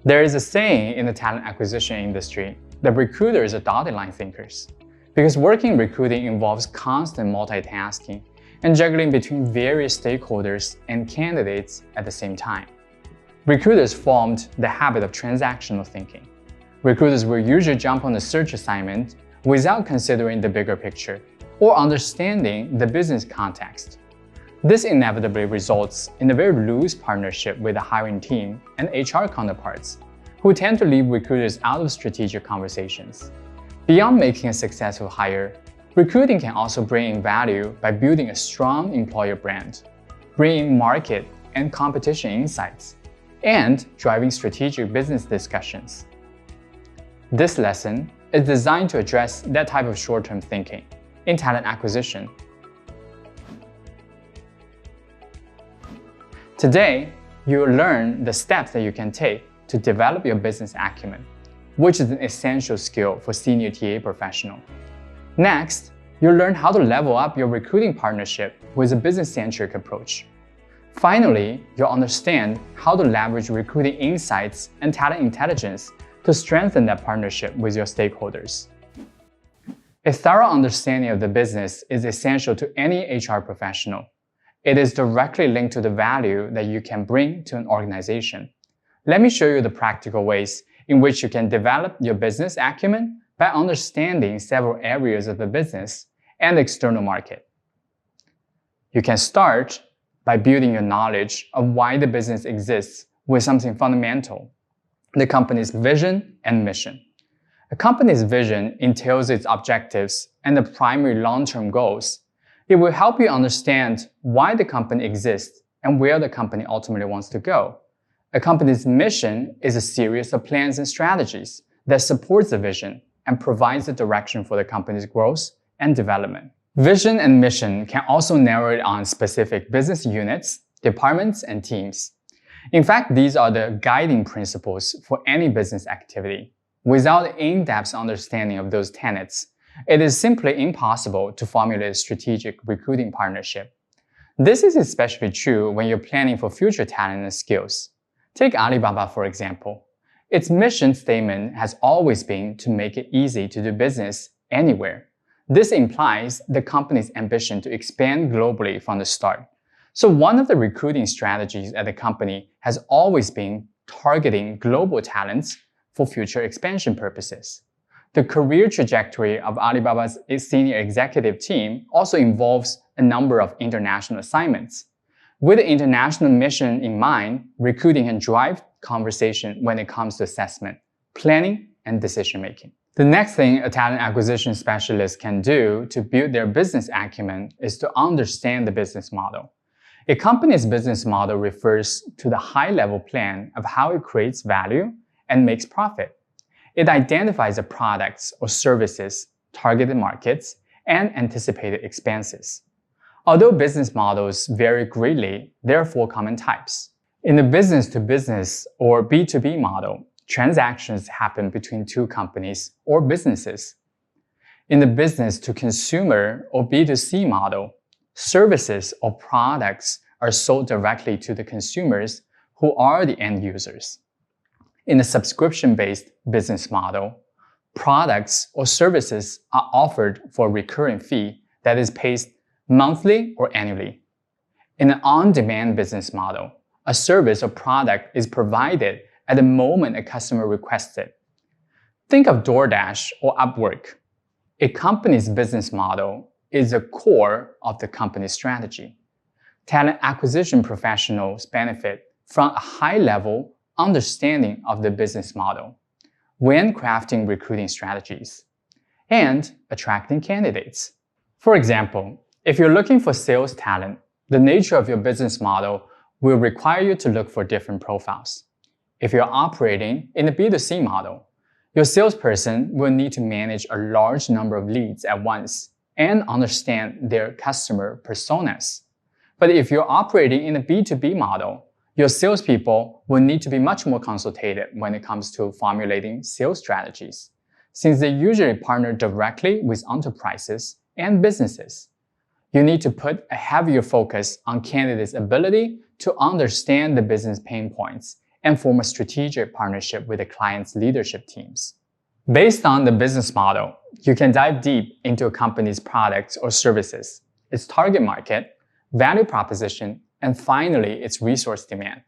There is a saying in the talent acquisition industry that recruiters are dotted line thinkers, because working in recruiting involves constant multitasking and juggling between various stakeholders and candidates at the same time. Recruiters formed the habit of transactional thinking. Recruiters will usually jump on a search assignment without considering the bigger picture or understanding the business context. This inevitably results in a very loose partnership with the hiring team and HR counterparts, who tend to leave recruiters out of strategic conversations. Beyond making a successful hire, recruiting can also bring in value by building a strong employer brand, bringing market and competition insights, and driving strategic business discussions. This lesson is designed to address that type of short-term thinking in talent acquisition. Today, you'll learn the steps that you can take to develop your business acumen, which is an essential skill for senior TA professional. Next, you'll learn how to level up your recruiting partnership with a business-centric approach. Finally, you'll understand how to leverage recruiting insights and talent intelligence to strengthen that partnership with your stakeholders. A thorough understanding of the business is essential to any HR professional. It is directly linked to the value that you can bring to an organization. Let me show you the practical ways in which you can develop your business acumen by understanding several areas of the business and the external market. You can start by building your knowledge of why the business exists with something fundamental: the company's vision and mission. A company's vision entails its objectives and the primary long-term goals. It will help you understand why the company exists and where the company ultimately wants to go. A company's mission is a series of plans and strategies that supports the vision and provides the direction for the company's growth and development. Vision and mission can also narrow it on specific business units, departments, and teams. In fact, these are the guiding principles for any business activity. Without in-depth understanding of those tenets, it is simply impossible to formulate a strategic recruiting partnership. This is especially true when you're planning for future talent and skills. Take Alibaba, for example. Its mission statement has always been to make it easy to do business anywhere. This implies the company's ambition to expand globally from the start. So one of the recruiting strategies at the company has always been targeting global talents for future expansion purposes. The career trajectory of Alibaba's senior executive team also involves a number of international assignments. With the international mission in mind, recruiting can drive conversation when it comes to assessment, planning, and decision-making. The next thing a talent acquisition specialist can do to build their business acumen is to understand the business model. A company's business model refers to the high-level plan of how it creates value and makes profit. It identifies the products or services, targeted markets, and anticipated expenses. Although business models vary greatly, there are 4 common types. In the business-to-business or B2B model, transactions happen between 2 companies or businesses. In the business-to-consumer or B2C model, services or products are sold directly to the consumers who are the end users. In a subscription-based business model, products or services are offered for a recurring fee that is paid monthly or annually. In an on-demand business model, a service or product is provided at the moment a customer requests it. Think of DoorDash or Upwork. A company's business model is the core of the company's strategy. Talent acquisition professionals benefit from a high-level understanding of the business model when crafting recruiting strategies and attracting candidates. For example, if you're looking for sales talent, the nature of your business model will require you to look for different profiles. If you're operating in a B2C model, your salesperson will need to manage a large number of leads at once and understand their customer personas. But if you're operating in a B2B model, your salespeople will need to be much more consultative when it comes to formulating sales strategies, since they usually partner directly with enterprises and businesses. You need to put a heavier focus on candidates' ability to understand the business pain points and form a strategic partnership with the client's leadership teams. Based on the business model, you can dive deep into a company's products or services, its target market, value proposition, and finally, its resource demand.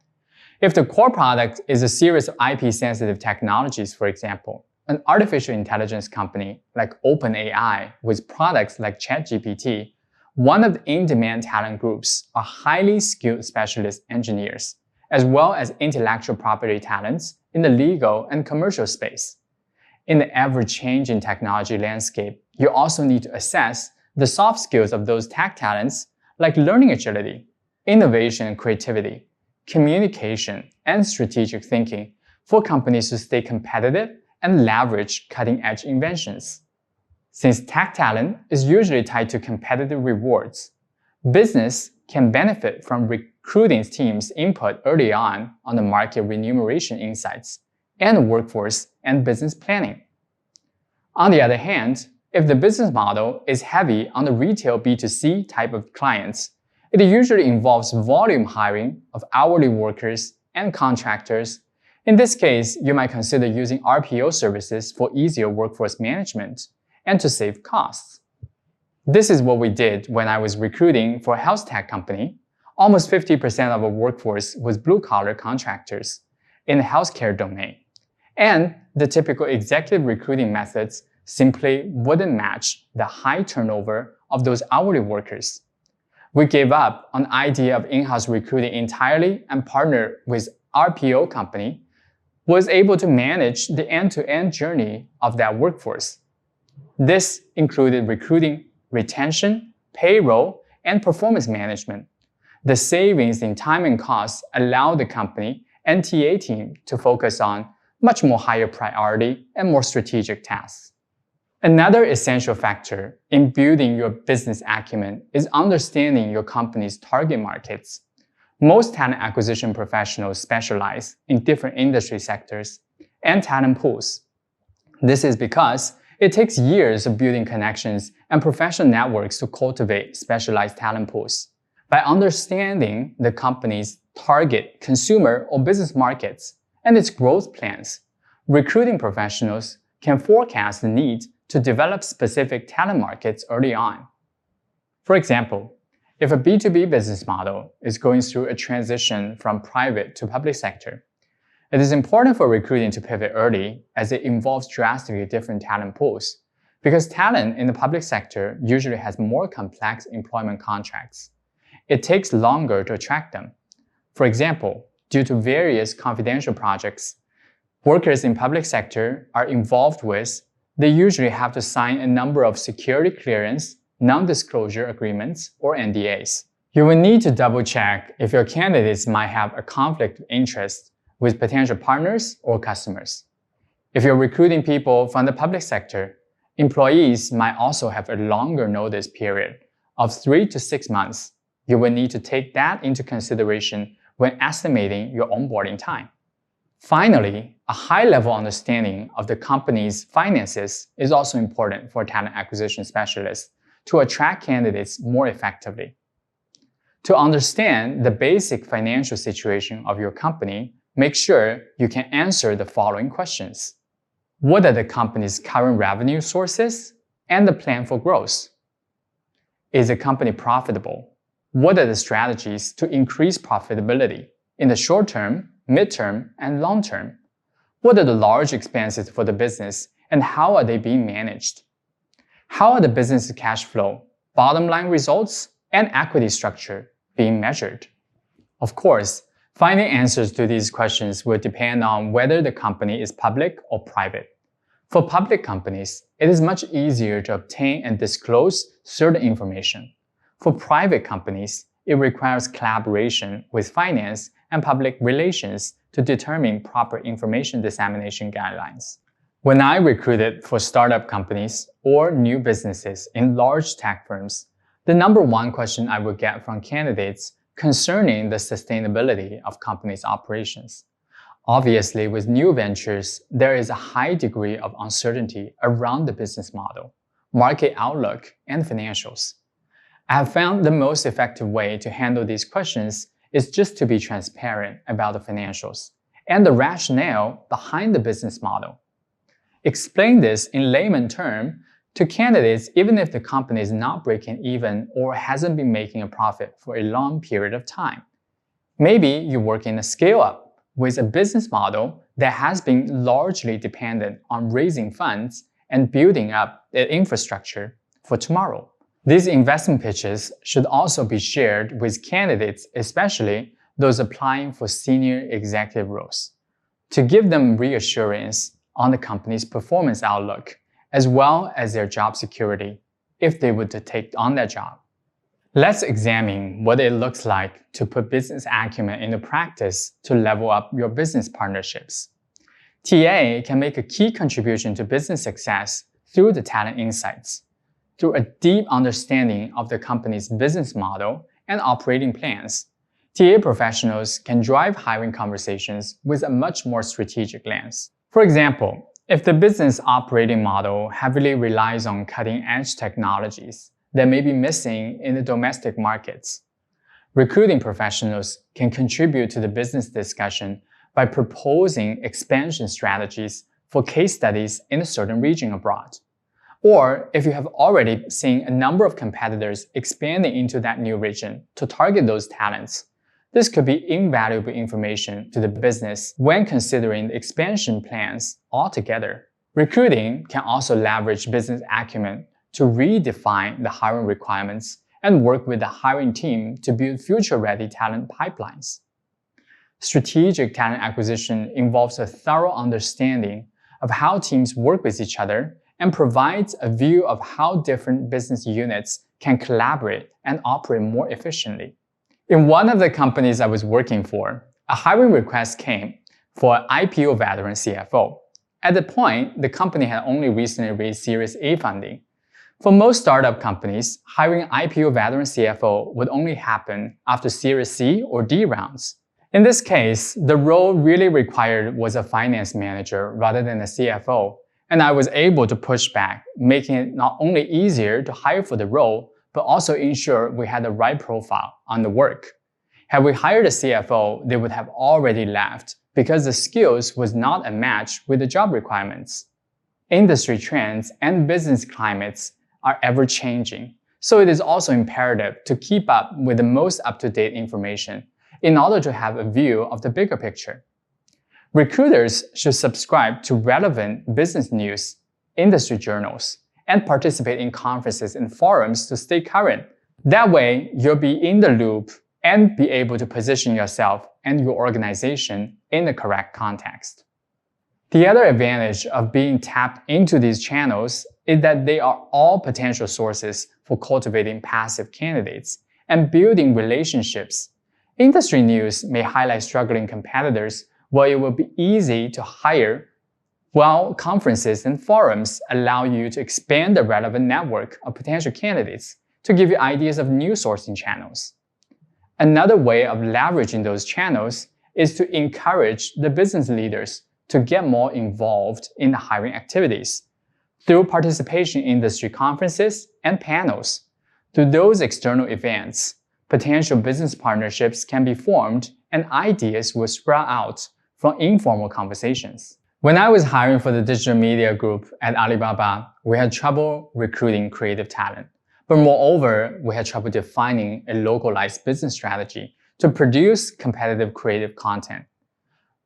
If the core product is a series of IP-sensitive technologies, for example, an artificial intelligence company like OpenAI with products like ChatGPT, one of the in-demand talent groups are highly skilled specialist engineers, as well as intellectual property talents in the legal and commercial space. In the ever-changing technology landscape, you also need to assess the soft skills of those tech talents like learning agility, innovation and creativity, communication, and strategic thinking for companies to stay competitive and leverage cutting-edge inventions. Since tech talent is usually tied to competitive rewards, business can benefit from recruiting teams' input early on the market remuneration insights and workforce and business planning. On the other hand, if the business model is heavy on the retail B2C type of clients, it usually involves volume hiring of hourly workers and contractors. In this case, you might consider using RPO services for easier workforce management and to save costs. This is what we did when I was recruiting for a health tech company. Almost 50% of our workforce was blue-collar contractors in the healthcare domain, and the typical executive recruiting methods simply wouldn't match the high turnover of those hourly workers. We gave up on the idea of in-house recruiting entirely and partnered with RPO company, was able to manage the end-to-end journey of that workforce. This included recruiting, retention, payroll, and performance management. The savings in time and costs allowed the company and TA team to focus on much more higher priority and more strategic tasks. Another essential factor in building your business acumen is understanding your company's target markets. Most talent acquisition professionals specialize in different industry sectors and talent pools. This is because it takes years of building connections and professional networks to cultivate specialized talent pools. By understanding the company's target consumer or business markets and its growth plans, recruiting professionals can forecast the need to develop specific talent markets early on. For example, if a B2B business model is going through a transition from private to public sector, it is important for recruiting to pivot early as it involves drastically different talent pools, because talent in the public sector usually has more complex employment contracts. It takes longer to attract them. For example, due to various confidential projects workers in public sector are involved with, they usually have to sign a number of security clearance, non-disclosure agreements, or NDAs. You will need to double-check if your candidates might have a conflict of interest with potential partners or customers. If you're recruiting people from the public sector, employees might also have a longer notice period of 3 to 6 months. You will need to take that into consideration when estimating your onboarding time. Finally, a high-level understanding of the company's finances is also important for talent acquisition specialists to attract candidates more effectively. To understand the basic financial situation of your company, make sure you can answer the following questions. What are the company's current revenue sources and the plan for growth? Is the company profitable? What are the strategies to increase profitability in the short term, mid-term, and long term? What are the large expenses for the business and how are they being managed? How are the business cash flow, bottom line results, and equity structure being measured? Of course, finding answers to these questions will depend on whether the company is public or private. For public companies, it is much easier to obtain and disclose certain information. For private companies, it requires collaboration with finance and public relations to determine proper information dissemination guidelines. When I recruited for startup companies or new businesses in large tech firms, the number one question I would get from candidates concerning the sustainability of companies' operations. Obviously, with new ventures, there is a high degree of uncertainty around the business model, market outlook, and financials. I have found the most effective way to handle these questions is just to be transparent about the financials and the rationale behind the business model. Explain this in layman terms to candidates even if the company is not breaking even or hasn't been making a profit for a long period of time. Maybe you work in a scale-up with a business model that has been largely dependent on raising funds and building up the infrastructure for tomorrow. These investment pitches should also be shared with candidates, especially those applying for senior executive roles, to give them reassurance on the company's performance outlook, as well as their job security, if they would take on that job. Let's examine what it looks like to put business acumen into practice to level up your business partnerships. TA can make a key contribution to business success through the talent insights, through a deep understanding of the company's business model and operating plans. TA professionals can drive hiring conversations with a much more strategic lens. For example, if the business operating model heavily relies on cutting-edge technologies that may be missing in the domestic markets, recruiting professionals can contribute to the business discussion by proposing expansion strategies for case studies in a certain region abroad. Or if you have already seen a number of competitors expanding into that new region to target those talents, this could be invaluable information to the business when considering the expansion plans altogether. Recruiting can also leverage business acumen to redefine the hiring requirements and work with the hiring team to build future-ready talent pipelines. Strategic talent acquisition involves a thorough understanding of how teams work with each other and provides a view of how different business units can collaborate and operate more efficiently. In one of the companies I was working for, a hiring request came for an IPO veteran CFO. At the point, the company had only recently raised Series A funding. For most startup companies, hiring an IPO veteran CFO would only happen after Series C or D rounds. In this case, the role really required was a finance manager rather than a CFO, and I was able to push back, making it not only easier to hire for the role, but also ensure we had the right profile on the work. Had we hired a CFO, they would have already left because the skills was not a match with the job requirements. Industry trends and business climates are ever-changing, so it is also imperative to keep up with the most up-to-date information in order to have a view of the bigger picture. Recruiters should subscribe to relevant business news, industry journals, and participate in conferences and forums to stay current. That way, you'll be in the loop and be able to position yourself and your organization in the correct context. The other advantage of being tapped into these channels is that they are all potential sources for cultivating passive candidates and building relationships. Industry news may highlight struggling competitors, while it will be easy to hire, while conferences and forums allow you to expand the relevant network of potential candidates to give you ideas of new sourcing channels. Another way of leveraging those channels is to encourage the business leaders to get more involved in the hiring activities. Through participation in industry conferences and panels, through those external events, potential business partnerships can be formed and ideas will sprout out from informal conversations. When I was hiring for the digital media group at Alibaba, we had trouble recruiting creative talent. But moreover, we had trouble defining a localized business strategy to produce competitive creative content.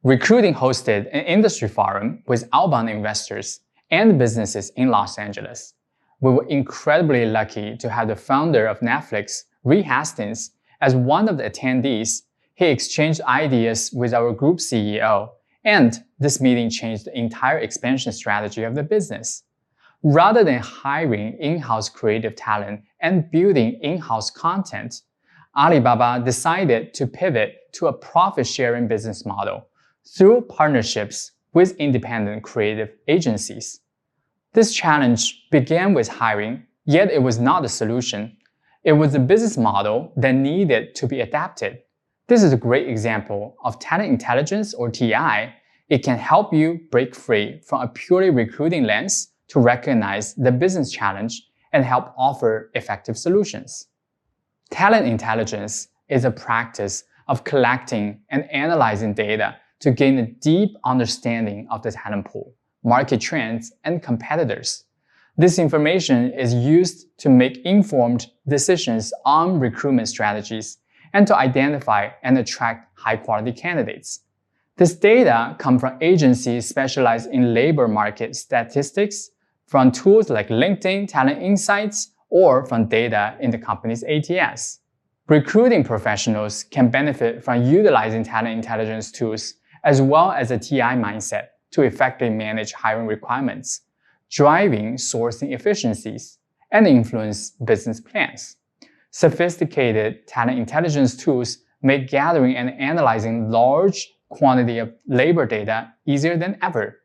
Recruiting hosted an industry forum with outbound investors and businesses in Los Angeles. We were incredibly lucky to have the founder of Netflix, Reed Hastings, as one of the attendees. He exchanged ideas with our group CEO, and this meeting changed the entire expansion strategy of the business. Rather than hiring in-house creative talent and building in-house content, Alibaba decided to pivot to a profit-sharing business model through partnerships with independent creative agencies. This challenge began with hiring, yet it was not the solution. It was a business model that needed to be adapted. This is a great example of talent intelligence, or TI. It can help you break free from a purely recruiting lens to recognize the business challenge and help offer effective solutions. Talent intelligence is a practice of collecting and analyzing data to gain a deep understanding of the talent pool, market trends, and competitors. This information is used to make informed decisions on recruitment strategies and to identify and attract high-quality candidates. This data comes from agencies specialized in labor market statistics, from tools like LinkedIn Talent Insights, or from data in the company's ATS. Recruiting professionals can benefit from utilizing talent intelligence tools as well as a TI mindset to effectively manage hiring requirements, driving sourcing efficiencies, and influence business plans. Sophisticated talent intelligence tools make gathering and analyzing large quantity of labor data easier than ever.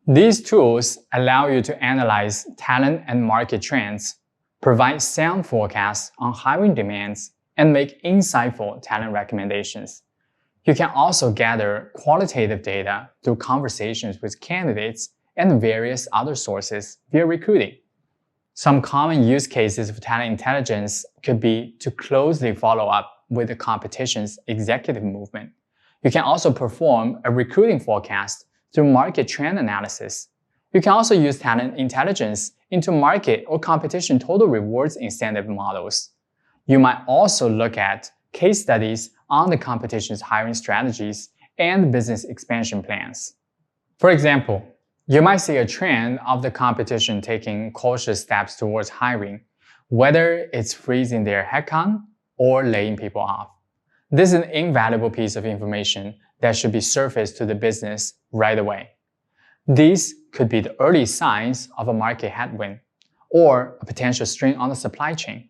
These tools allow you to analyze talent and market trends, provide sound forecasts on hiring demands, and make insightful talent recommendations. You can also gather qualitative data through conversations with candidates and various other sources via recruiting. Some common use cases of talent intelligence could be to closely follow up with the competition's executive movement. You can also perform a recruiting forecast through market trend analysis. You can also use talent intelligence into market or competition total rewards incentive models. You might also look at case studies on the competition's hiring strategies and business expansion plans. For example, you might see a trend of the competition taking cautious steps towards hiring, whether it's freezing their headcount or laying people off. This is an invaluable piece of information that should be surfaced to the business right away. These could be the early signs of a market headwind or a potential strain on the supply chain.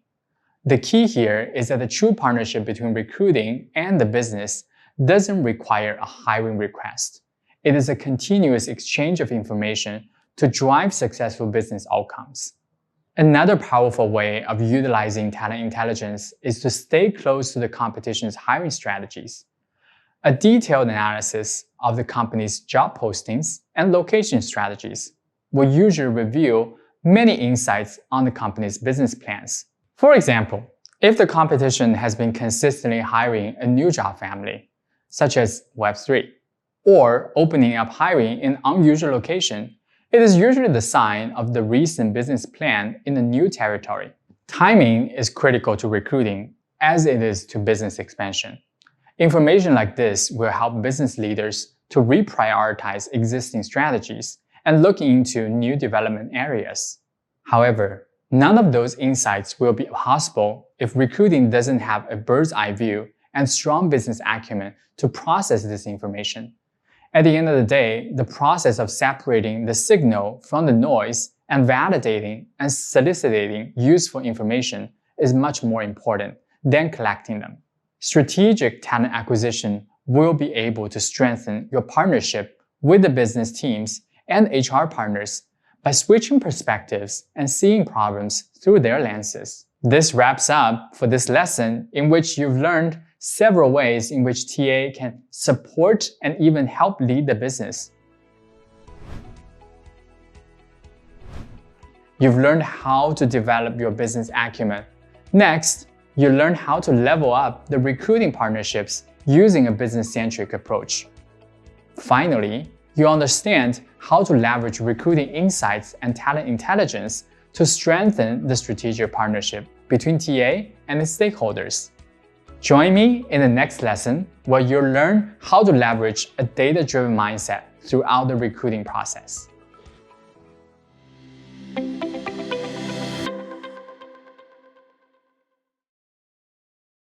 The key here is that the true partnership between recruiting and the business doesn't require a hiring request. It is a continuous exchange of information to drive successful business outcomes. Another powerful way of utilizing talent intelligence is to stay close to the competition's hiring strategies. A detailed analysis of the company's job postings and location strategies will usually reveal many insights on the company's business plans. For example, if the competition has been consistently hiring a new job family, such as Web3, or opening up hiring in an unusual location, it is usually the sign of the recent business plan in a new territory. Timing is critical to recruiting as it is to business expansion. Information like this will help business leaders to reprioritize existing strategies and look into new development areas. However, none of those insights will be possible if recruiting doesn't have a bird's eye view and strong business acumen to process this information. At the end of the day, the process of separating the signal from the noise and validating and soliciting useful information is much more important than collecting them. Strategic talent acquisition will be able to strengthen your partnership with the business teams and HR partners by switching perspectives and seeing problems through their lenses. This wraps up for this lesson, in which you've learned several ways in which TA can support and even help lead the business. You've learned how to develop your business acumen. Next, you learn how to level up the recruiting partnerships using a business-centric approach. Finally, you understand how to leverage recruiting insights and talent intelligence to strengthen the strategic partnership between TA and its stakeholders. Join me in the next lesson, where you'll learn how to leverage a data-driven mindset throughout the recruiting process.